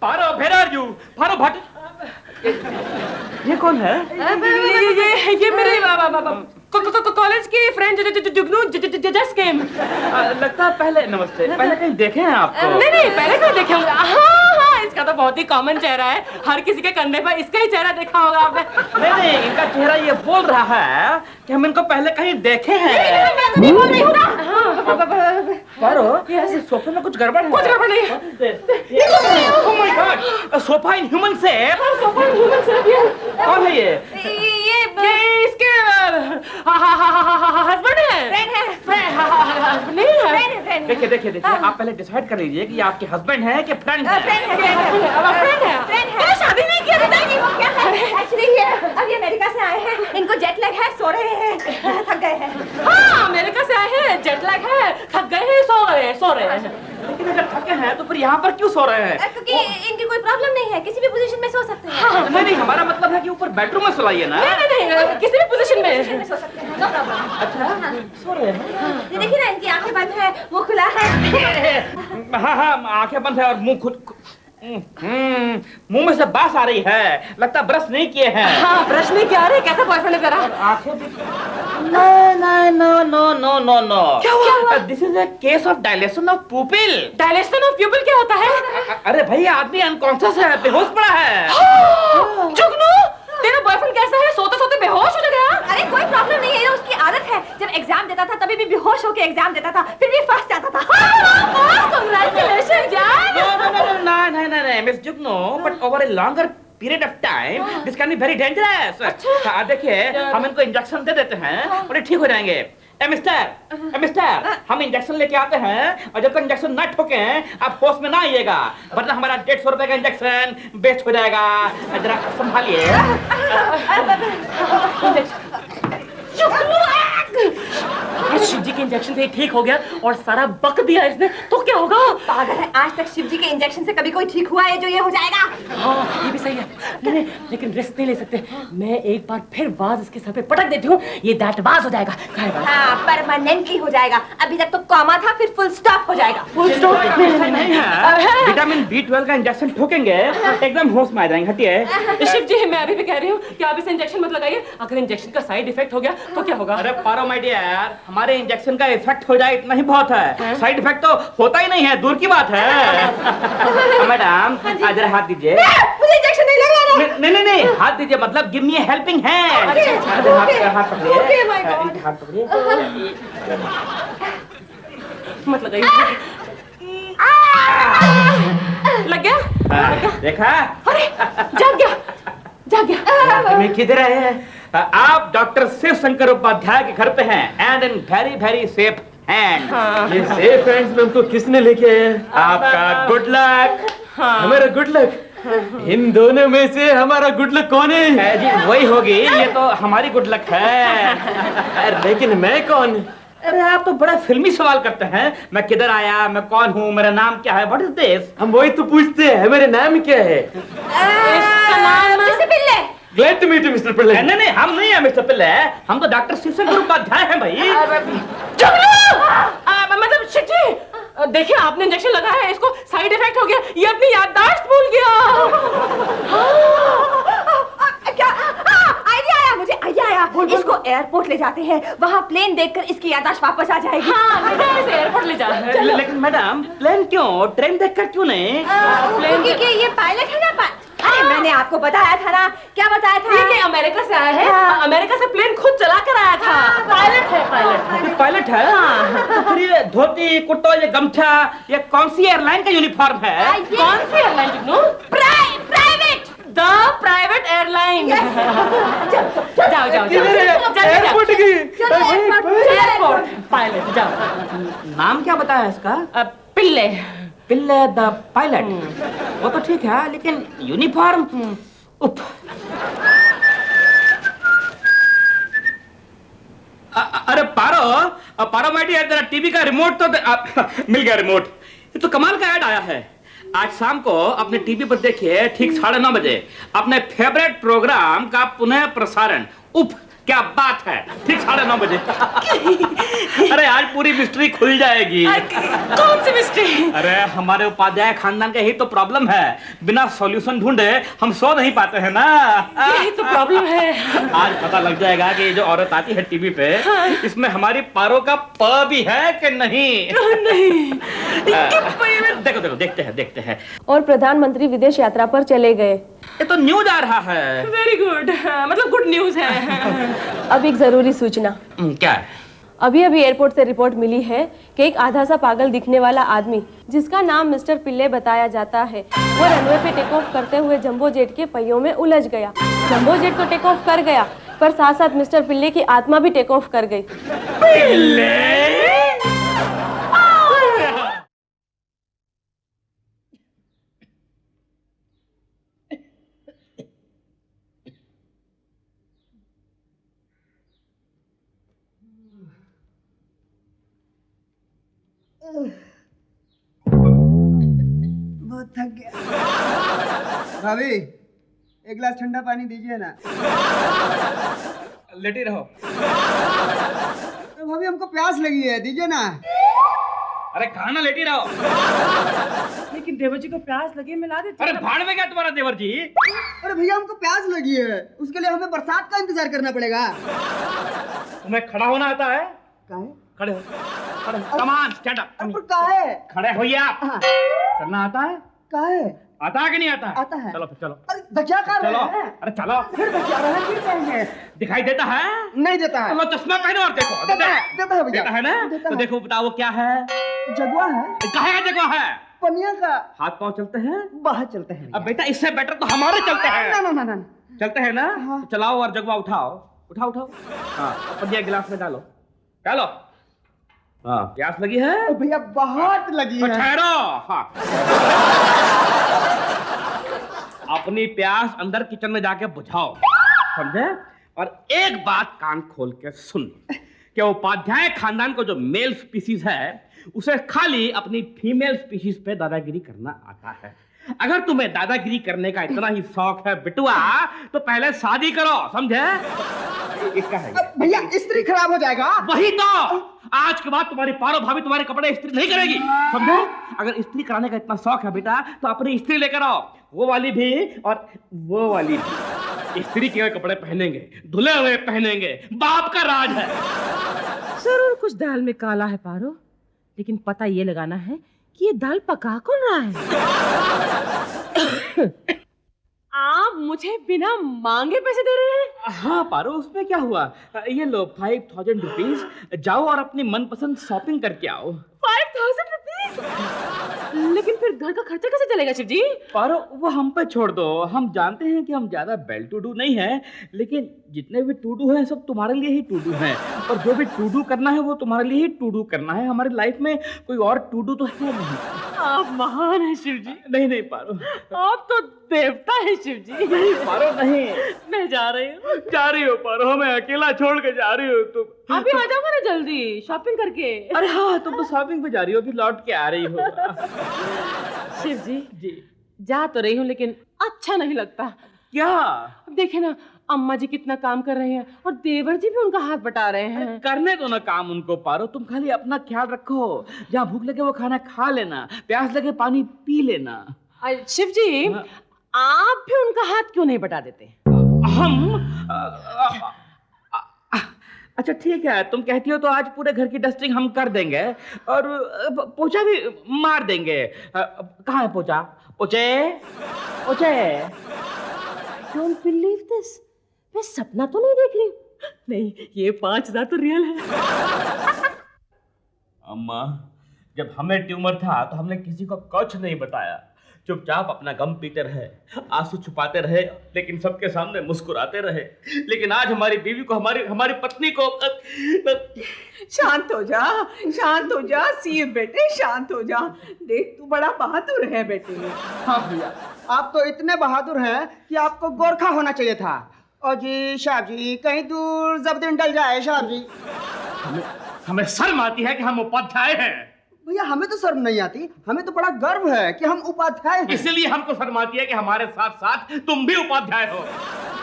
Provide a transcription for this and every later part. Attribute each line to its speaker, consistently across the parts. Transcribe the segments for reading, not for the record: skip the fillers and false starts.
Speaker 1: Paro, where are you? पारो भट्ट। ये कौन है?
Speaker 2: ये मेरे कॉलेज की फ्रेंड जुगनू जस्ट केम।
Speaker 1: लगता है पहले, नमस्ते, पहले कहीं देखे हैं आपको?
Speaker 2: नहीं, पहले कहीं देखे होंगे। हाँ, इसका तो बहुत ही कॉमन चेहरा है, हर किसी के कंधे पर इसका ही चेहरा देखा होगा आपने।
Speaker 1: नहीं, इनका चेहरा ये बोल रहा है कि हम इनको पहले कहीं देखे हैं।
Speaker 2: मैं तो नहीं बोल रही हूँ ना।
Speaker 1: पारो, सोफे में कुछ गड़बड़ है?
Speaker 2: कुछ गड़बड़ नहीं है।
Speaker 1: Oh my God, sofa in human shape.
Speaker 2: Sofa in human shape.
Speaker 1: कौन है ये?
Speaker 2: ये इसके हस्बैंड है। फ्रेंड नहीं है।
Speaker 1: देखिए, आप पहले डिसाइड कर लीजिए कि ये आपके हस्बैंड है कि फ्रेंड है?
Speaker 2: फ्रेंड है। शादी नहीं किया बताइए वो क्या है?
Speaker 3: एक्चुअली ये अभी अमेरिका से आए हैं, इनको जेट लैग है, सो रहे हैं, थक गए हैं।
Speaker 2: हाँ, अमेरिका से आए हैं, जेट लैग है, थक गए हैं, सो रहे हैं।
Speaker 1: लेकिन अगर थके हैं तो फिर यहाँ पर क्यों सो रहे हैं?
Speaker 3: क्योंकि इनकी कोई प्रॉब्लम नहीं है, किसी भी पोजीशन में सो सकते हैं।
Speaker 2: हाँ,
Speaker 1: नहीं, हमारा मतलब है कि ऊपर बेडरूम में सुलाइए ना।
Speaker 2: नहीं, किसी भी पोजीशन में
Speaker 3: सो सकते हैं, नो प्रॉब्लम।
Speaker 1: अच्छा, सो रहे हैं।
Speaker 3: ये देखिए ना, इनकी आंखें बंद है, मुंह खुला है।
Speaker 1: हाँ, आंखें बंद है और मुंह खुद। मुंह में से बास आ रही है, लगता है ब्रश नहीं किए हैं।
Speaker 2: हाँ, ब्रश नहीं किया रे, कैसा बॉयफ्रेंड करा?
Speaker 1: आंखें भी नो।
Speaker 2: क्या हुआ?
Speaker 1: This is a case of dilation of pupil.
Speaker 2: Dilation of प्यूपिल क्या होता है?
Speaker 1: अरे भाई, आदमी अनकॉन्शियस है, बेहोश पड़ा है।
Speaker 2: जुगनू, तेरा बॉयफ्रेंड कैसा है? सोते सोते बेहोश हो गया?
Speaker 3: अरे कोई प्रॉब्लम नहीं है, ये उसकी आदत है। जब एग्जाम देता था तभी भी बेहोश होकर एग्जाम देता था, फिर भी फर्स्ट आता था।
Speaker 2: कांग्रेचुलेशन यार।
Speaker 1: No, Miss Jugno, but over a longer period of time, this can be very dangerous. हाँ, देखिए, हम इनको इंजेक्शन दे देते हैं और ये ठीक हो जाएंगे। मिस्टर, हम इंजेक्शन लेके आते हैं और जब तक इंजेक्शन ना ठोके आप होश में ना आइएगा, वरना हमारा 150 रुपए का इंजेक्शन वेस्ट हो जाएगा। जरा संभालिए।
Speaker 2: शिव जी के इंजेक्शन से ठीक हो गया और सारा बक दिया इसने, तो क्या होगा?
Speaker 3: पागल है, आज तक शिव जी के इंजेक्शन से कभी कोई ठीक हुआ है जो ये हो जाएगा?
Speaker 2: हाँ, ये भी सही है। नहीं, लेकिन रिस्क नहीं ले सकते। मैं एक बार फिर वाज इसके सर पे पटक देती हूँ, ये दैट वाज हो जाएगा।
Speaker 3: हाँ, परमानेंटली हो जाएगा। अभी तक तो कॉमा था, फिर फुल स्टॉप हो जाएगा।
Speaker 2: फुल स्टॉप
Speaker 1: नहीं है, विटामिन B12 का इंजेक्शन ठोकेंगे एकदम होश में आ जाएंगे। हटिए।
Speaker 2: शिव जी, मैं अभी भी कह रही हूँ कि आप इसे इंजेक्शन मत लगाइए। अगर इंजेक्शन का साइड इफेक्ट हो गया तो क्या होगा?
Speaker 1: अरे पारो माय डियर, हमारे इंजेक्शन का इफेक्ट हो जाए इतना ही बहुत है, साइड इफेक्ट तो होता ही नहीं है, दूर की बात है। मैडम, जरा हाथ दीजिए।
Speaker 3: मुझे इंजेक्शन नहीं लगाना।
Speaker 1: नहीं, हाथ दीजिए, मतलब गिव मी ए हेल्पिंग हैंड। हाथ पकड़िए।
Speaker 3: Okay my God.
Speaker 1: हाथ पकड़िए।
Speaker 2: मत लगाइए। लग गया?
Speaker 1: देखा?
Speaker 2: अरे, जाग गया।
Speaker 1: मैं किधर आए हैं? आप डॉक्टर शिव शंकर उपाध्याय के घर पे हैं, and in very safe hand.
Speaker 4: ये सेफ हैंड्स में हमको किसने लेके आया?
Speaker 1: आपका गुड लक।
Speaker 4: हमारा गुड लक? इन दोनों में से हमारा गुड लक कौन है?
Speaker 1: जी वही होगी, ये तो हमारी गुड लक है।
Speaker 4: लेकिन मैं कौन?
Speaker 1: अरे आप तो बड़ा फिल्मी सवाल करते हैं, मैं किधर आया, मैं कौन हूँ, मेरा नाम क्या है, व्हाट इज दिस?
Speaker 4: हम वही तो पूछते हैं, मेरे नाम क्या है?
Speaker 2: इसका नाम
Speaker 3: mister Pillay.
Speaker 4: Glad to meet you mister Pillay.
Speaker 1: नहीं, हम नहीं है मिस्टर पिल्ले, हम तो डॉक्टर शिव शंकर उपाध्याय हैं भाई।
Speaker 2: मतलब शिव जी, देखिए आपने इंजेक्शन लगाया है, इसको साइड इफेक्ट हो गया, ये अपनी याददाश्त भूल गया।
Speaker 3: क्या आइडिया आया। इसको एयरपोर्ट ले जाते हैं, वहाँ प्लेन देखकर इसकी याददाश्त वापस आ जाएगी।
Speaker 2: हाँ, इसे एयरपोर्ट ले जा।
Speaker 1: लेकिन मैडम, प्लेन क्यों, ट्रेन देखकर क्यों नहीं?
Speaker 3: क्योंकि ये पायलट है ना। अरे मैंने आपको बताया था ना। क्या बताया था?
Speaker 2: ये अमेरिका से आया है, अमेरिका से प्लेन खुद चला कर आया था।
Speaker 1: पायलट है। तो फिर ये धोती कुर्ता, ये गमछा, ये कौन सी एयरलाइन का यूनिफॉर्म है?
Speaker 2: कौन सी airline Jugnu?
Speaker 3: Private,
Speaker 2: the private airline. जाओ
Speaker 4: एयरपोर्ट की
Speaker 2: एयरपोर्ट पायलट जाओ।
Speaker 1: नाम क्या बताया इसका?
Speaker 2: पिल्ले
Speaker 1: द पायलट। वो तो ठीक है, लेकिन यूनिफॉर्म। अरे पारो माय डियर, जरा टीवी का रिमोट तो मिल गया रिमोट। ये तो कमाल का ऐड आया है। आज शाम को अपने टीवी पर देखिए, ठीक 9:30 बजे अपने फेवरेट प्रोग्राम का पुनः प्रसारण। क्या बात है, ठीक 9:30 बजे। अरे आज पूरी मिस्ट्री खुल जाएगी।
Speaker 2: कौन सी मिस्ट्री?
Speaker 1: अरे हमारे उपाध्याय खानदान का यही तो प्रॉब्लम है, बिना सॉल्यूशन ढूंढे हम सो नहीं पाते हैं ना।
Speaker 2: यही तो प्रॉब्लम है।
Speaker 1: आज पता लग जाएगा कि ये जो औरत आती है टीवी पे, इसमें हमारी पारो का प भी है कि नहीं।
Speaker 2: नहीं।
Speaker 1: देखो देखो, देखते हैं।
Speaker 5: और प्रधानमंत्री विदेश यात्रा पर चले गए।
Speaker 1: ये तो न्यूज आ रहा है।
Speaker 2: वेरी गुड, मतलब गुड न्यूज है।
Speaker 5: अब एक जरूरी सूचना।
Speaker 1: क्या है?
Speaker 5: अभी एयरपोर्ट से रिपोर्ट मिली है कि एक आधा सा पागल दिखने वाला आदमी, जिसका नाम मिस्टर पिल्ले बताया जाता है, वो रनवे पे टेक ऑफ करते हुए जंबो जेट के पहियों में उलझ गया। जंबो जेट तो टेक ऑफ कर गया, पर साथ साथ मिस्टर पिल्ले की आत्मा भी टेक ऑफ कर गई।
Speaker 6: बहुत थक गया। भाभी एक गिलास ठंडा पानी दीजिए ना।
Speaker 1: लेटी रहो।
Speaker 6: अरे भाभी हमको प्यास लगी है, दीजिए ना।
Speaker 1: अरे खाना लेटी रहो।
Speaker 2: लेकिन देवर जी को प्यास लगी, मिला देते।
Speaker 1: अरे भाड़ में क्या तुम्हारा देवर जी?
Speaker 6: अरे भैया हमको प्यास लगी है, उसके लिए हमें बरसात का इंतजार करना पड़ेगा।
Speaker 1: तुम्हें खड़ा होना आता है?
Speaker 6: काहे?
Speaker 1: खड़े हो, खड़े हो। Come on, stand up.
Speaker 6: पर काहे?
Speaker 1: खड़े होइए आप।
Speaker 6: हाँ।
Speaker 1: चलना आता है?
Speaker 6: काहे?
Speaker 1: आता है कि नहीं आता है?
Speaker 6: आता है।
Speaker 1: चलो फिर चलो।
Speaker 6: अरे धक्का कर
Speaker 1: चलो,
Speaker 6: रहे हैं।
Speaker 1: अरे चलो।
Speaker 6: फिर धक्का रहे हैं, फिर कहेंगे।
Speaker 1: दिखाई देता है?
Speaker 6: नहीं देता है।
Speaker 1: चलो चश्मा पहनो और देखो।
Speaker 6: देता है भैया।
Speaker 1: देता है ना?
Speaker 6: देता
Speaker 1: तो
Speaker 6: है।
Speaker 1: देखो बताओ वो क्या है?
Speaker 6: जगुआ है,
Speaker 1: काहे का जगह है?
Speaker 6: पनिया का।
Speaker 1: हाथ पांव चलते हैं?
Speaker 6: बाहर चलते हैं।
Speaker 1: अब बेटा इससे बेटर तो हमारे चलते
Speaker 6: ना
Speaker 1: हैं।
Speaker 6: ना ना ना।
Speaker 1: चलते हैं ना?
Speaker 6: हाँ।
Speaker 1: तो चलाओ और जगवा उठाओ। उठाओ। हाँ, पनिया गिलास में डालो। डालो। हाँ, प्यास लगी है?
Speaker 6: ओ भैया बहुत लगी
Speaker 1: तो
Speaker 6: है।
Speaker 1: ठहरो। हाँ। अपनी प्यास अंदर किचन में जाके बुझाओ, समझे? और एक बात कान खोल के सुन, कि उपाध्याय खानदान को जो मेल स्पीसीज है, उसे खाली अपनी फीमेल स्पीसीज पे दादागिरी करना आता है। अगर तुम्हें दादागिरी करने का इतना ही शौक है बिटुआ, तो पहले शादी करो, समझे? इसका है ये।
Speaker 6: भैया स्त्री खराब हो जाएगा।
Speaker 1: वही तो, आज के बाद तुम्हारी पारो भाभी तुम्हारे कपड़े इस्त्री नहीं करेगी, समझे? अगर इस्त्री कराने का इतना शौक है बेटा, तो अपनी इस्त्री लेकर आओ, वो वाली भी और वो वाली भी। इस्त्री किए हुए कपड़े पहनेंगे, धुले हुए पहनेंगे, बाप का राज है।
Speaker 2: जरूर कुछ दाल में काला है पारो, लेकिन पता ये लगाना है कि ये दाल पका कौन रहा है। आप मुझे बिना मांगे पैसे दे रहे हैं?
Speaker 1: हाँ पारो, उसमें क्या हुआ? ये लो 5000 रुपीज, जाओ और अपनी मनपसंद शॉपिंग करके आओ।
Speaker 2: 5000 रुपीज? लेकिन फिर घर का खर्चा कैसे चलेगा शिव जी?
Speaker 1: पारो वो हम पे छोड़ दो, हम जानते हैं कि हम ज्यादा वेल टू डू नहीं है, लेकिन जितने भी टू डू हैं सब तुम्हारे लिए ही टू डू हैं, और जो भी टू डू करना है वो तुम्हारे लिए ही टू डू करना है। हमारी लाइफ में कोई और टू डू तो है नहीं।
Speaker 2: आप महान हैं शिव जी।
Speaker 1: नहीं पारो,
Speaker 2: आप तो देवता है शिव जी।
Speaker 1: नहीं पारो नहीं।
Speaker 2: मैं जा रही हूँ।
Speaker 1: जा रही हो पारो, हमें अकेला छोड़ के जा रही हो तुम।
Speaker 2: अभी आ जाओगे ना जल्दी शॉपिंग करके।
Speaker 1: अरे हाँ, तुम तो शॉपिंग पे जा रही हो, फिर लौट के आ रही हो।
Speaker 2: शिव जी
Speaker 1: जी
Speaker 2: जा तो रही हूँ, लेकिन अच्छा नहीं लगता।
Speaker 1: क्या?
Speaker 2: अब देखे ना, अम्मा जी कितना काम कर रहे हैं और देवर जी भी उनका हाथ बटा रहे हैं।
Speaker 1: करने दो ना काम उनको पारो, तुम खाली अपना ख्याल रखो। जहाँ भूख लगे वो खाना खा लेना, प्यास लगे पानी पी लेना।
Speaker 2: शिव जी,
Speaker 1: हाँ।
Speaker 2: आप भी उनका हाथ क्यों नहीं बटा देते?
Speaker 1: अच्छा ठीक है, तुम कहती हो तो आज पूरे घर की डस्टिंग हम कर देंगे और पोछा भी मार देंगे। कहाँ है पोछा? पोछे
Speaker 2: डोंट बिलीव दिस। मैं सपना तो नहीं देख रही हूँ। नहीं, ये 5000 तो रियल है।
Speaker 1: अम्मा, जब हमें ट्यूमर था तो हमने किसी को कुछ नहीं बताया, चुपचाप अपना गम पीते रहे, आंसू छुपाते रहे, लेकिन सबके सामने मुस्कुराते रहे। लेकिन आज हमारी बीवी को, हमारी पत्नी को
Speaker 3: शांत हो जा सी बेटे, शांत हो जा। देख तू बड़ा बहादुर है बेटे।
Speaker 6: हाँ भैया, आप तो इतने बहादुर हैं कि आपको गोरखा होना चाहिए था। और जी साहब जी, कहीं दूर जब दिन डल जाए साहब जी।
Speaker 1: हमें शर्म आती है कि हम उपाध्याय हैं।
Speaker 6: भैया हमें तो शर्म नहीं आती, हमें तो बड़ा गर्व है कि हम उपाध्याय हैं।
Speaker 1: इसीलिए हमको शर्म आती है कि हमारे साथ साथ तुम भी उपाध्याय हो।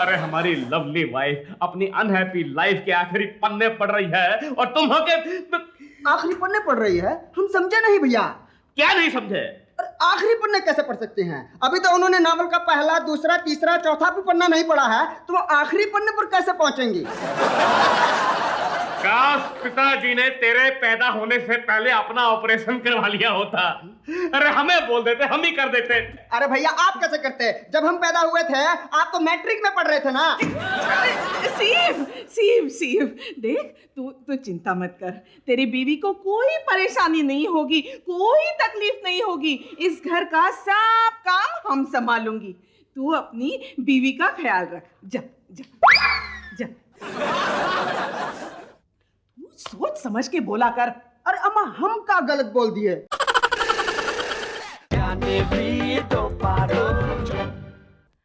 Speaker 1: अरे हमारी लवली वाइफ अपनी अनहैप्पी लाइफ के आखिरी पन्ने पढ़ रही है और तुम हो के
Speaker 6: आखिरी पन्ने पढ़ रही है? हम समझे नहीं भैया।
Speaker 1: क्या नहीं समझे?
Speaker 6: अरे आखिरी पन्ने कैसे पढ़ सकते हैं? अभी तो उन्होंने नावल का पहला, दूसरा, तीसरा, चौथा भी पन्ना नहीं पढ़ा है, तो वो आखिरी पन्ने पर कैसे पहुंचेंगी?
Speaker 1: काश पिताजी ने तेरे पैदा होने से पहले अपना ऑपरेशन करवा लिया होता। अरे हमें बोल देते, हम ही कर देते।
Speaker 6: अरे भैया आप कैसे करते? जब हम पैदा हुए थे आप तो मैट्रिक में पढ़ रहे थे ना।
Speaker 3: सीव सीव सीव, देख तू चिंता मत कर, तेरी बीवी को कोई परेशानी नहीं होगी, कोई तकलीफ नहीं होगी। इस घर का सब काम हम संभालूंगी, तू अपनी बीवी का ख्याल रख। जा जा जा, तू सोच समझ के बोला कर।
Speaker 6: अरे अम्मा हम का गलत बोल दिए?
Speaker 4: जाने भी तो